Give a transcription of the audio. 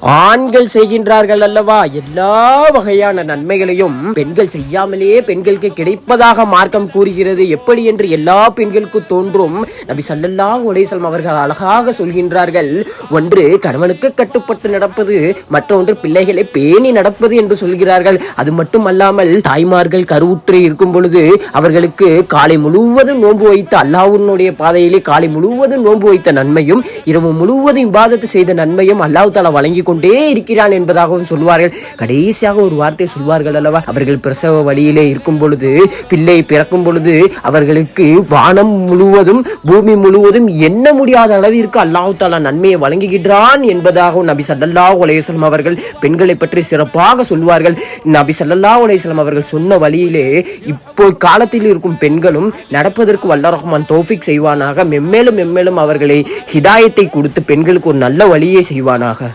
ஆண்கள் செய்கின்றார்கள் அல்லவா எல்லா வகையான நன்மைகளையும் பெண்கள் செய்யாமலே பெண்களுக்கு கிடைப்பதாக மார்க்கம் கூறுகிறது. எப்படி என்று எல்லா பெண்களுக்கு தோன்றும். நபி ஸல்லல்லாஹு அலைஹி வஸல்லம் அவர்கள் அழகாக சொல்கின்றார்கள். ஒன்று கணவனுக்கு கட்டுப்பட்டு நடப்பது, மற்றொன்று பிள்ளைகளை பேணி நடப்பது என்று சொல்கிறார்கள். அது மட்டுமல்லாமல் தாய்மார்கள் கருவுற்று இருக்கும் பொழுது அவர்களுக்கு காலை முழுவதும் நோன்பு வைத்து அல்லாஹ்வுடைய பாதையிலே காலை முழுவதும் நோன்பு வைத்த நன்மையும் இரவு முழுவதும் இபாதத்து செய்த நன்மையும் அல்லாஹ் தஆலா வழங்கி கொண்டே இருக்கிறான் என்பதாகவும் சொல்வார்கள். கடைசியாக ஒரு வார்த்தை சொல்வார்கள் அல்லவா, அவர்கள் பிரசவ வழியிலே இருக்கும் பொழுது, பிள்ளை பிறக்கும் பொழுது அவர்களுக்கு வானம் முழுவதும் பூமி முழுவதும் எண்ண முடியாத அளவிற்கு அல்லாஹ் தஆலா நன்மையை வழங்குகின்றான் என்பதாகவும் நபி ஸல்லல்லாஹு அலைஹி வஸல்லம் அவர்கள் பெண்களை பற்றி சிறப்பாக சொல்வார்கள். நபி ஸல்லல்லாஹு அலைஹி வஸல்லம் அவர்கள் சொன்ன வழியிலே இப்போ காலத்தில் இருக்கும் பெண்களும் நடப்பதற்கு வல்ல ரஹ்மான் தௌஃபீக் செய்வானாக. மென்மேலும் மென்மேலும் அவர்களை ஹிதாயத்தை கொடுத்து பெண்களுக்கு ஒரு நல்ல வழியை செய்வானாக.